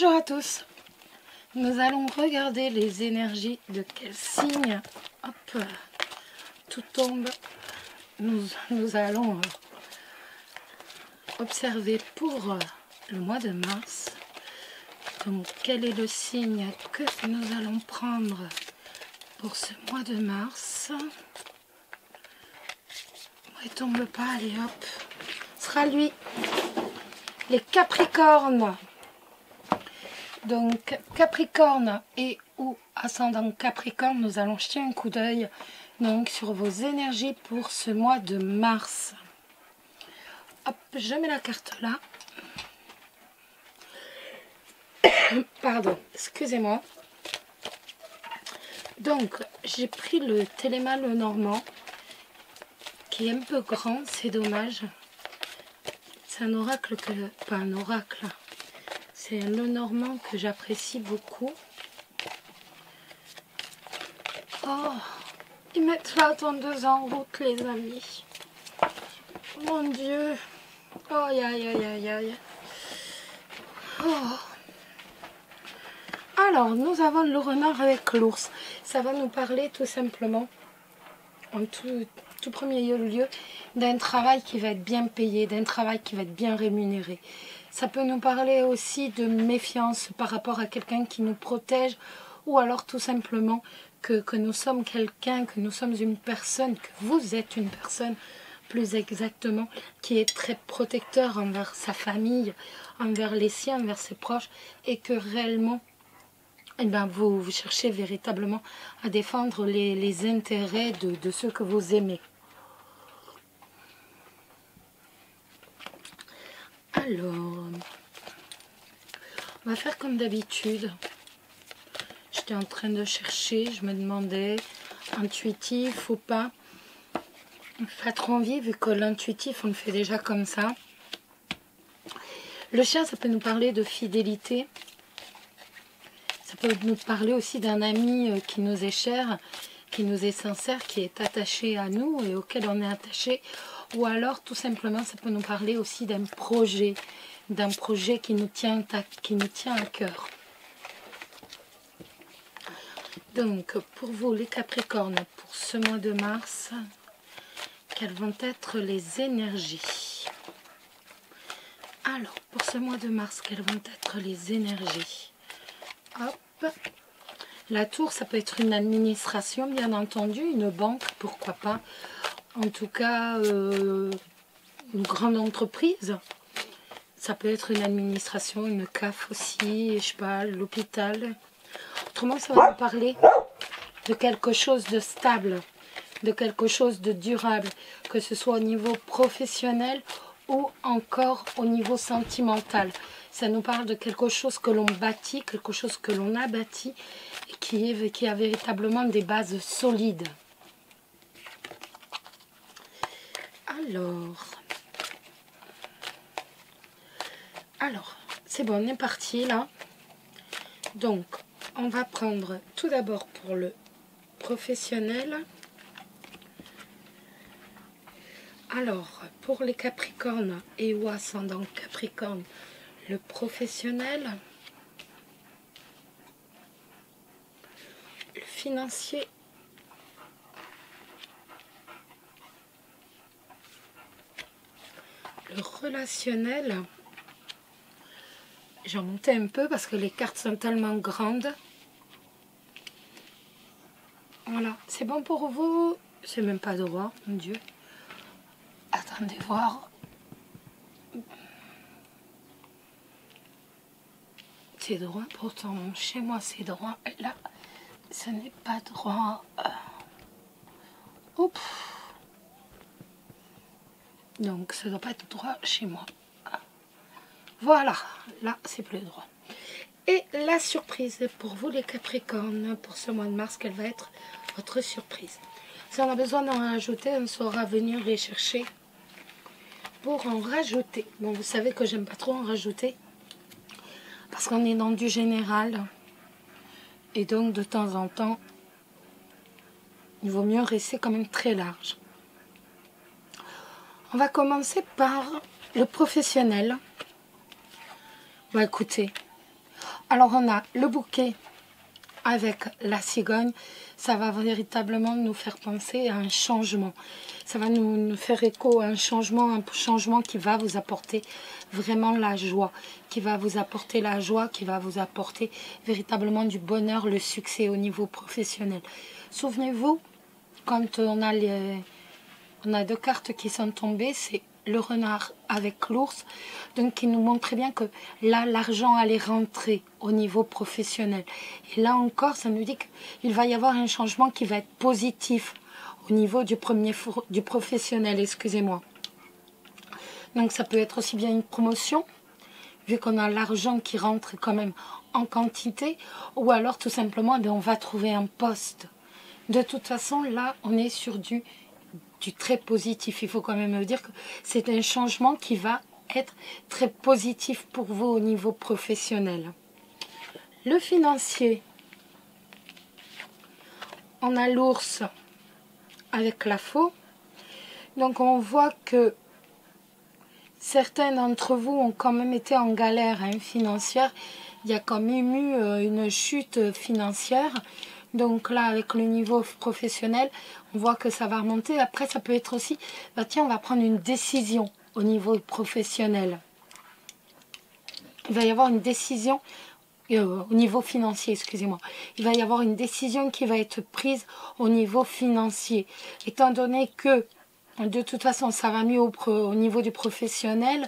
Bonjour à tous, nous allons regarder les énergies de quel signe. Hop, tout tombe. Nous allons observer pour le mois de mars. Donc quel est le signe que nous allons prendre pour ce mois de mars? Il tombe pas, allez hop, ce sera lui, les Capricornes. Donc Capricorne et ou ascendant Capricorne, nous allons jeter un coup d'œil donc sur vos énergies pour ce mois de mars. Hop, je mets la carte là. Pardon, excusez-moi. Donc j'ai pris le Téléma Lenormand qui est un peu grand, c'est dommage. C'est un oracle pas un oracle. C'est un Lenormand que j'apprécie beaucoup. Oh, ils mettent la tondeuse en route, les amis. Mon Dieu. Oh, aïe, aïe, aïe, aïe. Oh. Alors, nous avons le renard avec l'ours. Ça va nous parler tout simplement, en tout premier lieu, d'un travail qui va être bien payé, d'un travail qui va être bien rémunéré. Ça peut nous parler aussi de méfiance par rapport à quelqu'un qui nous protège, ou alors tout simplement que nous sommes quelqu'un, que nous sommes une personne, que vous êtes une personne, plus exactement, qui est très protecteur envers sa famille, envers les siens, envers ses proches, et que réellement, eh bien, vous cherchez véritablement à défendre les intérêts de ceux que vous aimez. Alors, on va faire comme d'habitude. J'étais en train de chercher, je me demandais, intuitif ou pas. Pas trop envie, vu que l'intuitif, on le fait déjà comme ça. Le chien, ça peut nous parler de fidélité. Ça peut nous parler aussi d'un ami qui nous est cher, qui nous est sincère, qui est attaché à nous et auquel on est attaché. Ou alors, tout simplement, ça peut nous parler aussi d'un projet qui nous tient à cœur. Donc, pour vous, les Capricornes, pour ce mois de mars, quelles vont être les énergies? Alors, pour ce mois de mars, quelles vont être les énergies? Hop. La tour, ça peut être une administration, bien entendu, une banque, pourquoi pas. En tout cas, une grande entreprise. Ça peut être une administration, une CAF aussi, je sais pas, l'hôpital. Autrement, ça va nous parler de quelque chose de stable, de quelque chose de durable, que ce soit au niveau professionnel ou encore au niveau sentimental. Ça nous parle de quelque chose que l'on bâtit, quelque chose que l'on a bâti et qui a véritablement des bases solides. Alors, c'est bon, on est parti là. Donc, on va prendre tout d'abord pour le professionnel. Alors, pour les Capricornes et ou ascendant Capricorne, le professionnel, le financier, le relationnel. J'en montais un peu parce que les cartes sont tellement grandes. Voilà, c'est bon pour vous? C'est même pas droit, mon Dieu. Attendez voir. C'est droit, pourtant chez moi c'est droit. Et là, ce n'est pas droit. Oups. Donc ça ne doit pas être droit chez moi. Voilà, là c'est plus droit. Et la surprise pour vous les Capricornes, pour ce mois de mars, quelle va être votre surprise? Si on a besoin d'en rajouter, on saura venir les chercher pour en rajouter. Bon, vous savez que j'aime pas trop en rajouter parce qu'on est dans du général et donc de temps en temps, il vaut mieux rester quand même très large. On va commencer par le professionnel. Bon, écoutez, Alors on a le bouquet avec la cigogne, ça va véritablement nous faire penser à un changement. Ça va nous faire écho à un changement qui va vous apporter vraiment la joie, qui va vous apporter la joie, qui va vous apporter véritablement du bonheur, le succès au niveau professionnel. Souvenez-vous, quand on a deux cartes qui sont tombées, c'est le renard avec l'ours, donc qui nous montre très bien que là l'argent allait rentrer au niveau professionnel. Et là encore, ça nous dit qu'il va y avoir un changement qui va être positif au niveau du professionnel, excusez-moi. Donc ça peut être aussi bien une promotion, vu qu'on a l'argent qui rentre quand même en quantité, ou alors tout simplement on va trouver un poste. De toute façon, là on est sur du très positif. Il faut quand même me dire que c'est un changement qui va être très positif pour vous au niveau professionnel. Le financier, on a l'ours avec la faux. Donc on voit que certains d'entre vous ont quand même été en galère financière. Il y a quand même eu une chute financière. Donc là, avec le niveau professionnel, on voit que ça va remonter. Après, ça peut être aussi, bah tiens, on va prendre une décision au niveau professionnel. Il va y avoir une décision au niveau financier, excusez-moi. Il va y avoir une décision qui va être prise au niveau financier. Étant donné que, de toute façon, ça va mieux au niveau du professionnel,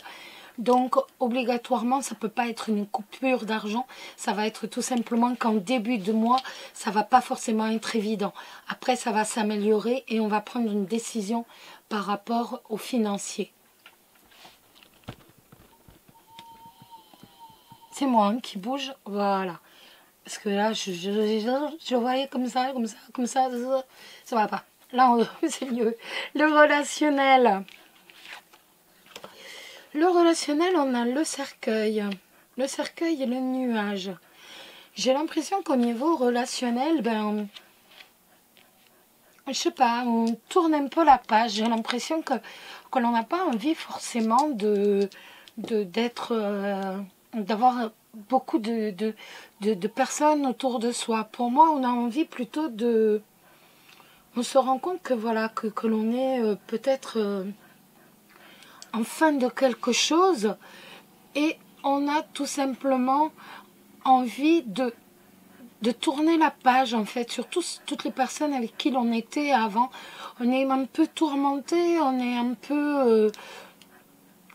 donc obligatoirement ça ne peut pas être une coupure d'argent, ça va être tout simplement qu'en début de mois ça ne va pas forcément être évident. Après ça va s'améliorer et on va prendre une décision par rapport aux financiers. C'est moi hein, qui bouge, voilà. Parce que là je voyais comme ça, ça va pas. Là c'est mieux. Le relationnel. Le relationnel, on a le cercueil. Le cercueil et le nuage. J'ai l'impression qu'au niveau relationnel, je sais pas, on tourne un peu la page. J'ai l'impression que l'on n'a pas envie forcément d'avoir beaucoup de personnes autour de soi. Pour moi, on a envie plutôt de... On se rend compte que voilà, que l'on est peut-être... en fin de quelque chose et on a tout simplement envie de tourner la page en fait sur toutes les personnes avec qui l'on était avant. On est un peu tourmenté, on est un peu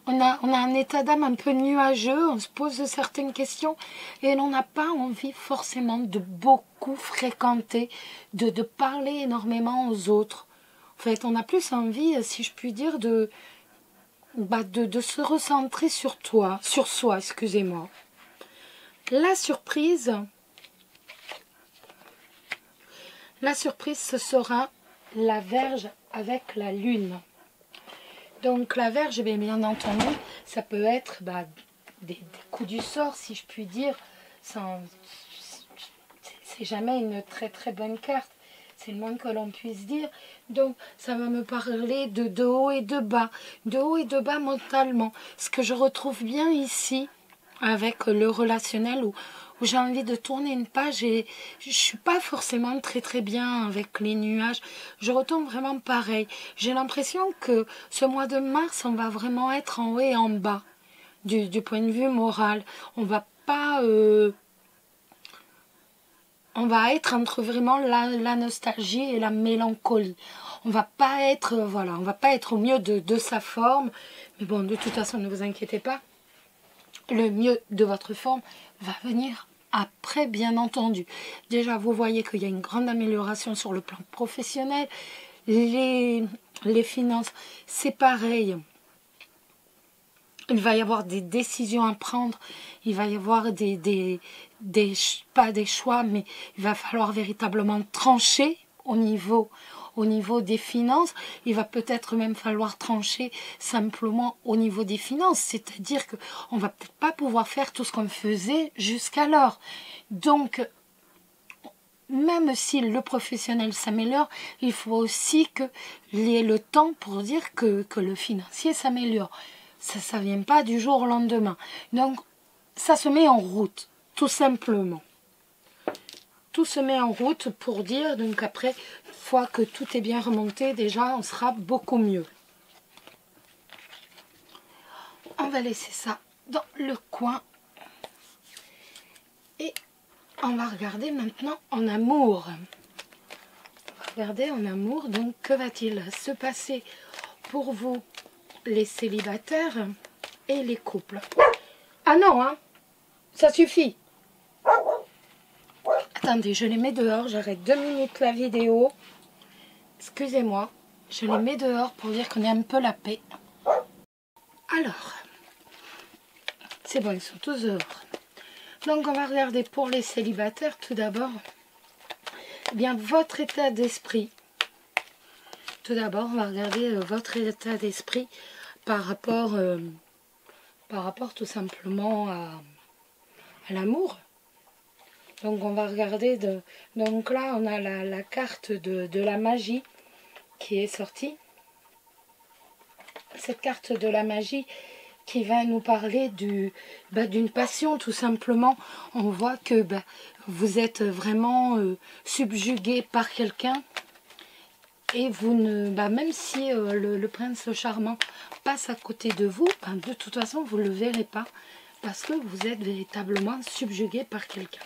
on a un état d'âme un peu nuageux, on se pose certaines questions et l'on n'a pas envie forcément de beaucoup fréquenter, de parler énormément aux autres. En fait, on a plus envie, si je puis dire, de se recentrer sur soi, excusez-moi. La surprise, ce sera la Vierge avec la Lune. Donc la Vierge, bien entendu, ça peut être des coups du sort, si je puis dire. C'est jamais une très très bonne carte. C'est le moins que l'on puisse dire. Donc, ça va me parler de haut et de bas. De haut et de bas mentalement. Ce que je retrouve bien ici, avec le relationnel, où j'ai envie de tourner une page et je ne suis pas forcément très très bien avec les nuages. Je retombe vraiment pareil. J'ai l'impression que ce mois de mars, on va vraiment être en haut et en bas. Du point de vue moral. On va pas... on va être entre vraiment la nostalgie et la mélancolie. On va pas être, voilà, on va pas être au mieux de sa forme. Mais bon, de toute façon, ne vous inquiétez pas. Le mieux de votre forme va venir après, bien entendu. Déjà, vous voyez qu'il y a une grande amélioration sur le plan professionnel. Les finances, c'est pareil. Il va y avoir des décisions à prendre, il va y avoir pas des choix, mais il va falloir véritablement trancher au niveau des finances. Il va peut-être même falloir trancher simplement au niveau des finances, c'est-à-dire qu'on ne va peut-être pas pouvoir faire tout ce qu'on faisait jusqu'alors. Donc, même si le professionnel s'améliore, il faut aussi qu'il y ait le temps pour dire que le financier s'améliore. Ça ne vient pas du jour au lendemain. Donc, ça se met en route. tout simplement. Tout se met en route pour dire, donc après, une fois que tout est bien remonté, déjà on sera beaucoup mieux. On va laisser ça dans le coin. Et on va regarder maintenant en amour. On va regarder en amour, donc que va-t-il se passer pour vous, les célibataires et les couples? Ah non, hein, ça suffit. Attendez, je les mets dehors, j'arrête 2 minutes la vidéo. Excusez-moi, je les mets dehors pour dire qu'on est un peu la paix. Alors, c'est bon, ils sont tous dehors. Donc on va regarder pour les célibataires tout d'abord. Eh bien, votre état d'esprit. Tout d'abord, on va regarder votre état d'esprit par rapport tout simplement à l'amour. Donc on va regarder, donc là on a la carte de la magie qui est sortie. Cette carte de la magie qui va nous parler d'une passion tout simplement. On voit que vous êtes vraiment subjugué par quelqu'un. Et vous ne, même si le prince charmant passe à côté de vous, de toute façon vous ne le verrez pas. Parce que vous êtes véritablement subjugué par quelqu'un.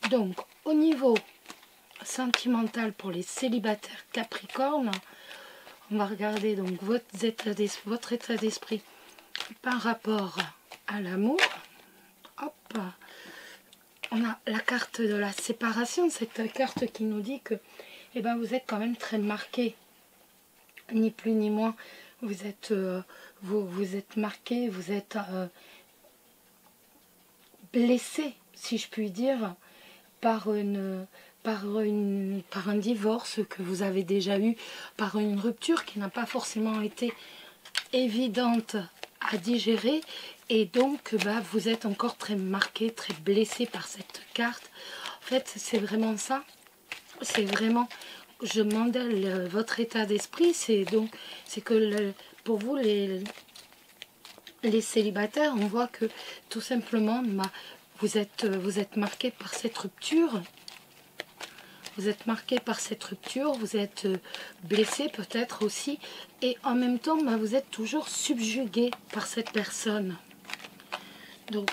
Donc, au niveau sentimental pour les célibataires Capricorne, on va regarder donc votre état d'esprit par rapport à l'amour. Hop, on a la carte de la séparation, cette carte qui nous dit que vous êtes quand même très marqué, ni plus ni moins. Vous êtes marqué, vous êtes blessé, si je puis dire, par un divorce que vous avez déjà eu, par une rupture qui n'a pas forcément été évidente à digérer, et donc vous êtes encore très marqué, très blessé par cette carte. En fait, c'est vraiment ça, c'est vraiment, je modèle votre état d'esprit, c'est que pour vous les célibataires, on voit que tout simplement vous êtes marqué par cette rupture. Vous êtes marqué par cette rupture, vous êtes blessé peut-être aussi, et en même temps, vous êtes toujours subjugué par cette personne. Donc,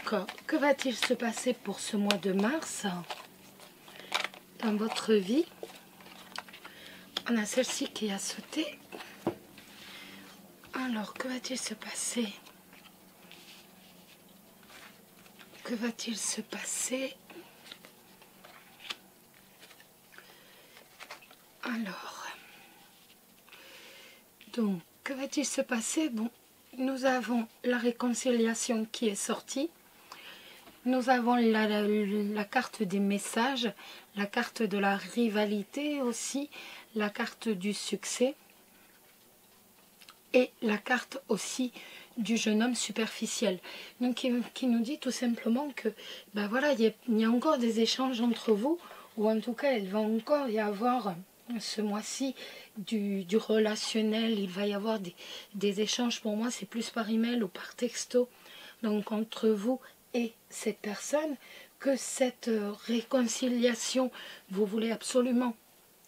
que va-t-il se passer pour ce mois de mars dans votre vie? On a celle-ci qui a sauté. Alors, que va-t-il se passer? Que va-t-il se passer? Alors, donc, que va-t-il se passer? Bon, nous avons la réconciliation qui est sortie. Nous avons la carte des messages, la carte de la rivalité aussi, la carte du succès et la carte aussi du jeune homme superficiel. Donc, qui nous dit tout simplement que, voilà, il y a encore des échanges entre vous, ou en tout cas, il va encore y avoir ce mois-ci du relationnel, il va y avoir des échanges, pour moi c'est plus par email ou par texto, donc entre vous et cette personne, que cette réconciliation, vous voulez absolument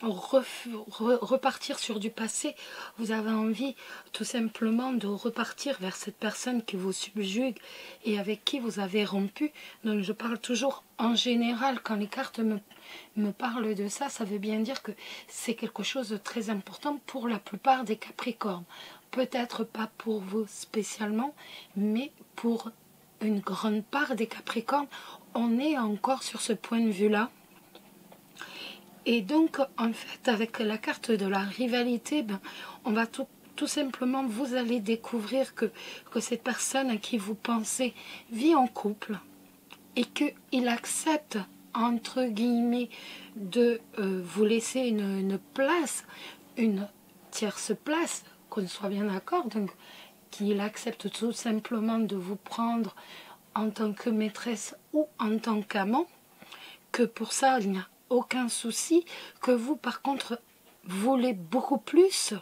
repartir sur du passé, vous avez envie tout simplement de repartir vers cette personne qui vous subjugue et avec qui vous avez rompu. Donc je parle toujours en général, quand les cartes me parlent de ça, ça veut bien dire que c'est quelque chose de très important pour la plupart des Capricornes. Peut-être pas pour vous spécialement, mais pour une grande part des Capricornes, on est encore sur ce point de vue-là. Et donc, en fait, avec la carte de la rivalité, on va tout simplement, vous allez découvrir que cette personne à qui vous pensez vit en couple et qu'il accepte, entre guillemets, de vous laisser une place, une tierce place, qu'on soit bien d'accord, donc qu'il accepte tout simplement de vous prendre en tant que maîtresse ou en tant qu'amant, que pour ça, il n'y a aucun souci, que vous, par contre, voulez beaucoup plus,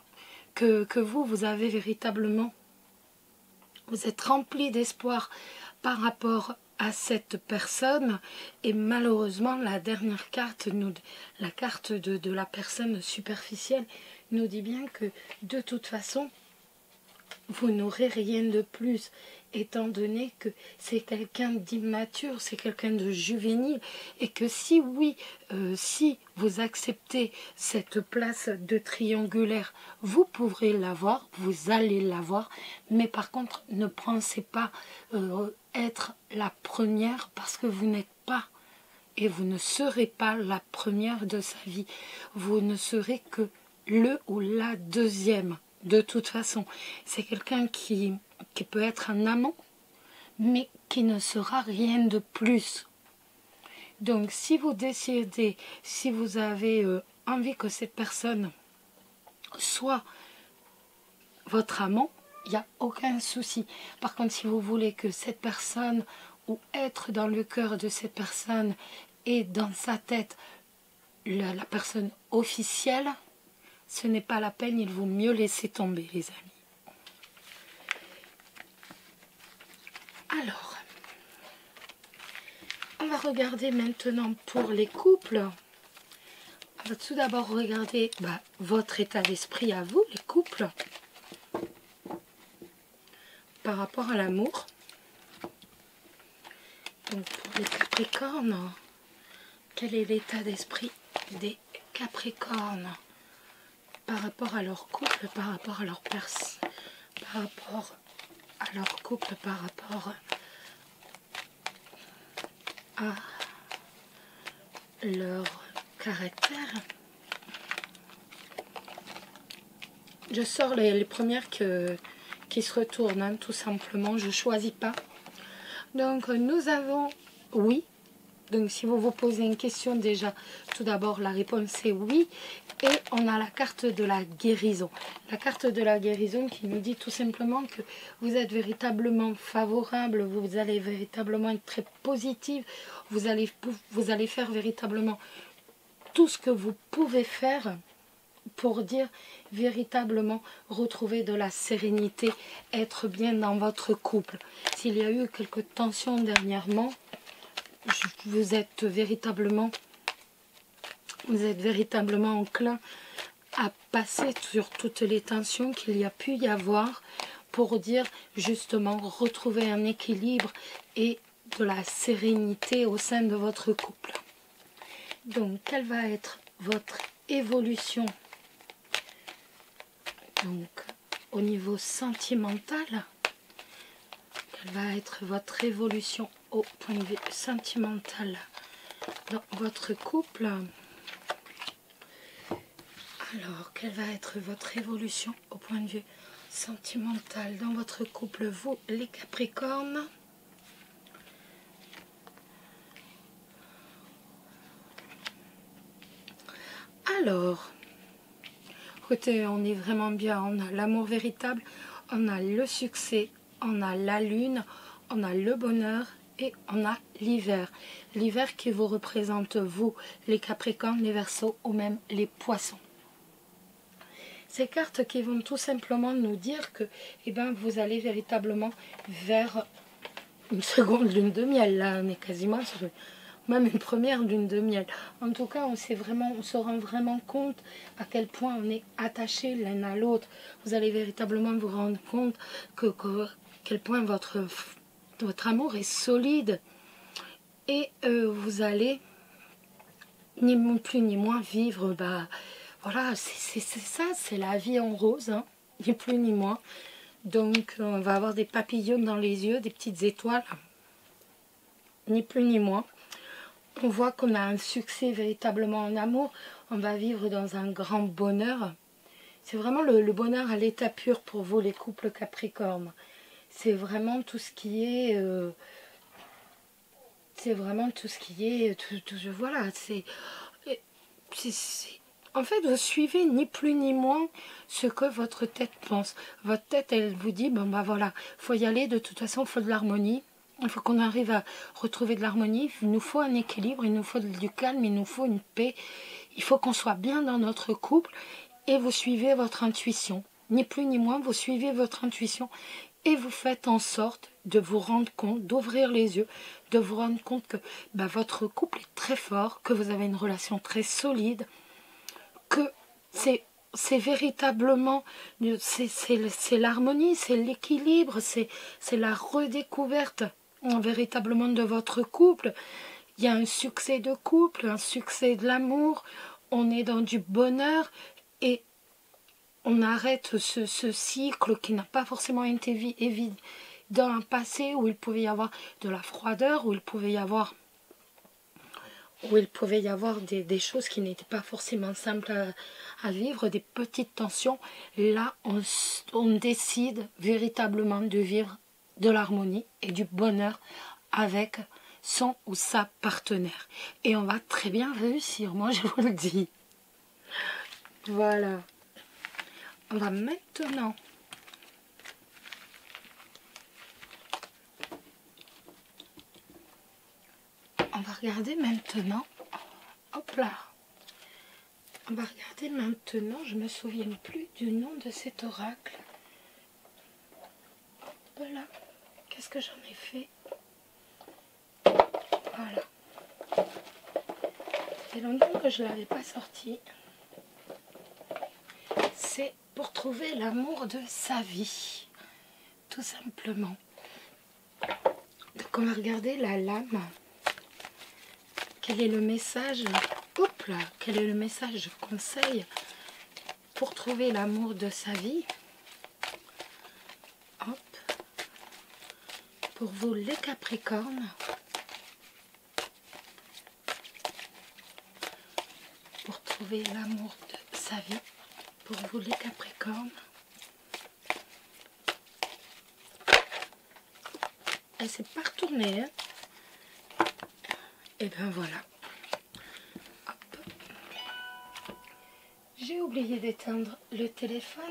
que vous avez véritablement, vous êtes rempli d'espoir par rapport à cette personne. Et malheureusement, la dernière carte, la carte de la personne superficielle, nous dit bien que de toute façon, vous n'aurez rien de plus, étant donné que c'est quelqu'un d'immature, c'est quelqu'un de juvénile, et que si oui, si vous acceptez cette place de triangulaire, vous pourrez l'avoir, vous allez l'avoir, mais par contre, ne pensez pas être la première, parce que vous n'êtes pas, et vous ne serez pas la première de sa vie, vous ne serez que le ou la deuxième. De toute façon, c'est quelqu'un qui peut être un amant, mais qui ne sera rien de plus. Donc, si vous décidez, si vous avez envie que cette personne soit votre amant, il n'y a aucun souci. Par contre, si vous voulez que cette personne, ou être dans le cœur de cette personne, et dans sa tête, la personne officielle, ce n'est pas la peine, il vaut mieux laisser tomber, les amis. Alors, on va regarder maintenant pour les couples. On va tout d'abord regarder votre état d'esprit à vous, les couples, par rapport à l'amour. Donc, pour les Capricornes, quel est l'état d'esprit des Capricornes par rapport à leur couple, par rapport à leur par rapport à leur couple, par rapport à leur caractère. Je sors les premières qui se retournent, hein, tout simplement, je ne choisis pas. Donc nous avons oui. Donc si vous vous posez une question, déjà, tout d'abord la réponse est oui. Et on a la carte de la guérison. La carte de la guérison qui nous dit tout simplement que vous êtes véritablement favorable, vous allez véritablement être très positive, vous allez faire véritablement tout ce que vous pouvez faire pour dire véritablement retrouver de la sérénité, être bien dans votre couple. S'il y a eu quelques tensions dernièrement, vous êtes véritablement enclin à passer sur toutes les tensions qu'il y a pu y avoir pour dire justement retrouver un équilibre et de la sérénité au sein de votre couple. Donc, quelle va être votre évolution donc au niveau sentimental? Quelle va être votre évolution au point de vue sentimental dans votre couple? Alors, quelle va être votre évolution au point de vue sentimental dans votre couple, vous les Capricornes? Alors, écoutez, on est vraiment bien, on a l'amour véritable, on a le succès, on a la lune, on a le bonheur et on a l'hiver. L'hiver qui vous représente, vous, les Capricornes, les Verseaux ou même les Poissons. Ces cartes qui vont tout simplement nous dire que vous allez véritablement vers une seconde lune de miel. Là, on est quasiment sur même une première lune de miel. En tout cas, on se rend vraiment compte à quel point on est attachés l'un à l'autre. Vous allez véritablement vous rendre compte quel point votre amour est solide. Et vous allez, ni plus ni moins, vivre, voilà, c'est ça, c'est la vie en rose, hein, ni plus ni moins. Donc, on va avoir des papillons dans les yeux, des petites étoiles, ni plus ni moins. On voit qu'on a un succès véritablement en amour, on va vivre dans un grand bonheur. C'est vraiment le bonheur à l'état pur pour vous, les couples Capricornes. C'est vraiment tout ce qui est... voilà, en fait, vous suivez ni plus ni moins ce que votre tête pense. Votre tête, elle vous dit, voilà, il faut y aller, de toute façon, il faut de l'harmonie. Il faut qu'on arrive à retrouver de l'harmonie. Il nous faut un équilibre, il nous faut du calme, il nous faut une paix. Il faut qu'on soit bien dans notre couple. Et vous suivez votre intuition. Ni plus ni moins, vous suivez votre intuition. Et vous faites en sorte de vous rendre compte, d'ouvrir les yeux, de vous rendre compte que votre couple est très fort, que vous avez une relation très solide, que c'est véritablement, c'est l'harmonie, c'est l'équilibre, c'est la redécouverte véritablement de votre couple. Il y a un succès de couple, un succès de l'amour, on est dans du bonheur et on arrête ce cycle qui n'a pas forcément été évident dans un passé où il pouvait y avoir de la froideur, où il pouvait y avoir des choses qui n'étaient pas forcément simples à vivre, des petites tensions. Là, on décide véritablement de vivre de l'harmonie et du bonheur avec son ou sa partenaire. Et on va très bien réussir, moi je vous le dis. Voilà. On va maintenant regarder maintenant. Hop là. On va regarder maintenant. Je me souviens plus du nom de cet oracle. Voilà. Qu'est-ce que j'en ai fait? Voilà. Ça fait longtemps que je ne l'avais pas sorti. C'est pour trouver l'amour de sa vie. Tout simplement. Donc on va regarder la lame. Quel est le message? Hop là. Quel est le message de conseil pour trouver l'amour de sa vie? Hop. Pour vous les Capricornes. Pour trouver l'amour de sa vie. Pour vous les Capricornes. Elle s'est pas retournée, hein. Et ben voilà. Hop. J'ai oublié d'éteindre le téléphone.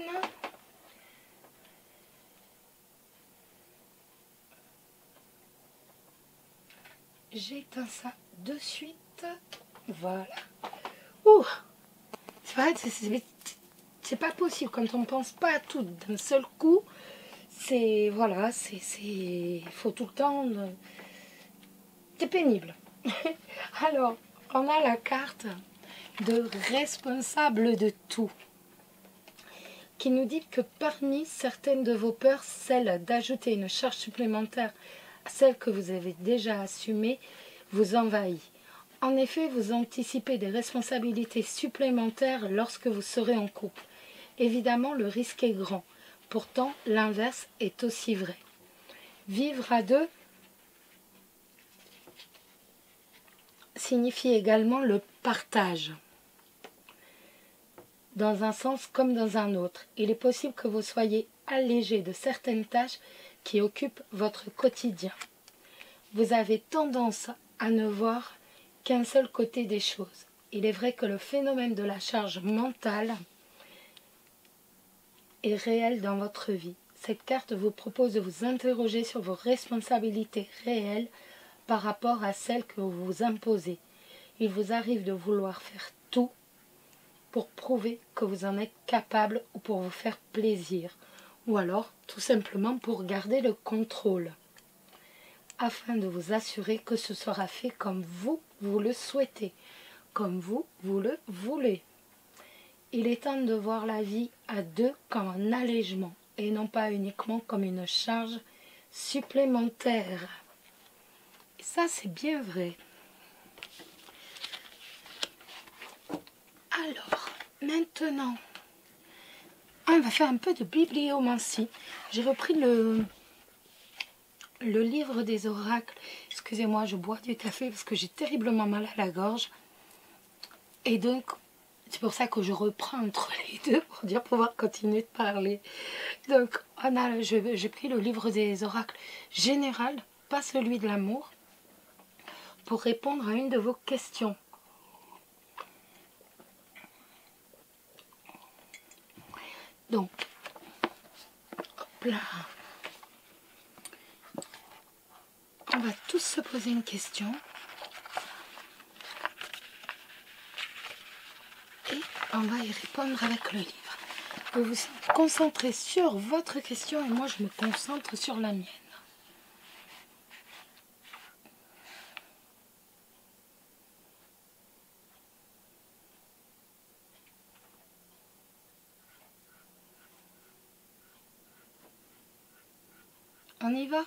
J'ai éteint ça de suite. Voilà. Ouh. C'est vrai, c'est pas possible quand on pense pas à tout d'un seul coup. C'est voilà, il faut tout le temps. C'est pénible. Alors, on a la carte de responsable de tout, qui nous dit que parmi certaines de vos peurs, celle d'ajouter une charge supplémentaire à celle que vous avez déjà assumée, vous envahit. En effet, vous anticipez des responsabilités supplémentaires lorsque vous serez en couple. Évidemment, le risque est grand. Pourtant, l'inverse est aussi vrai. Vivre à deux signifie également le partage, dans un sens comme dans un autre. Il est possible que vous soyez allégé de certaines tâches qui occupent votre quotidien. Vous avez tendance à ne voir qu'un seul côté des choses. Il est vrai que le phénomène de la charge mentale est réel dans votre vie. Cette carte vous propose de vous interroger sur vos responsabilités réelles par rapport à celles que vous vous imposez. Il vous arrive de vouloir faire tout pour prouver que vous en êtes capable ou pour vous faire plaisir, ou alors tout simplement pour garder le contrôle, afin de vous assurer que ce sera fait comme vous le souhaitez, comme vous le voulez. Il est temps de voir la vie à deux comme un allègement et non pas uniquement comme une charge supplémentaire. Et ça, c'est bien vrai. Alors, maintenant, on va faire un peu de bibliomancie. J'ai repris le livre des oracles. Excusez-moi, je bois du café parce que j'ai terriblement mal à la gorge. Et donc, c'est pour ça que je reprends entre les deux pour pouvoir continuer de parler. Donc, j'ai pris le livre des oracles général, pas celui de l'amour, pour répondre à une de vos questions. Donc, hop là. On va tous se poser une question. Et on va y répondre avec le livre. Vous vous concentrez sur votre question et moi je me concentre sur la mienne. On y va?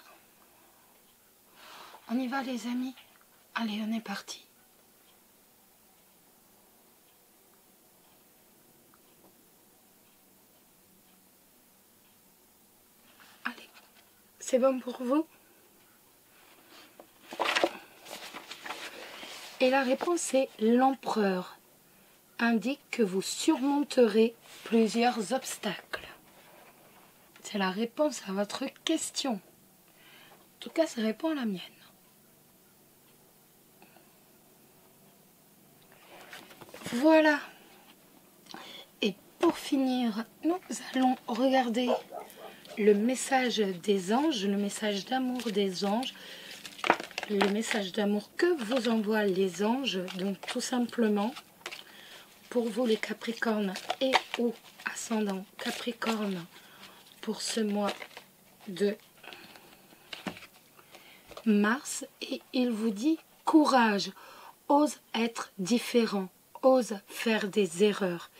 On y va les amis? Allez, on est parti. Allez, c'est bon pour vous? Et la réponse est l'empereur. Indique que vous surmonterez plusieurs obstacles. C'est la réponse à votre question. En tout cas, ça répond à la mienne. Voilà. Et pour finir, nous allons regarder le message des anges, le message d'amour des anges, le message d'amour que vous envoient les anges. Donc tout simplement, pour vous les Capricornes et ou ascendant Capricorne, pour ce mois de mars, et il vous dit courage, ose être différent, ose faire des erreurs,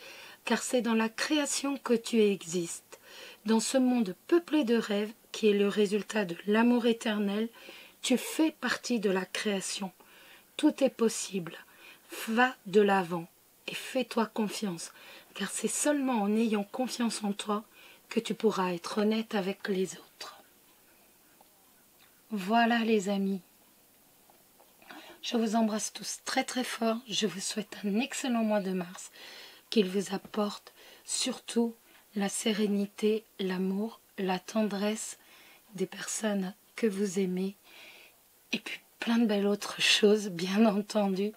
car c'est dans la création que tu existes, dans ce monde peuplé de rêves qui est le résultat de l'amour éternel. Tu fais partie de la création, tout est possible, va de l'avant et fais-toi confiance, car c'est seulement en ayant confiance en toi que tu pourras être honnête avec les autres. Voilà les amis, je vous embrasse tous très très fort, je vous souhaite un excellent mois de mars, qu'il vous apporte surtout la sérénité, l'amour, la tendresse des personnes que vous aimez, et puis plein de belles autres choses bien entendu.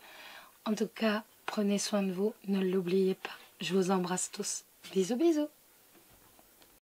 En tout cas, prenez soin de vous, ne l'oubliez pas, je vous embrasse tous, bisous bisous.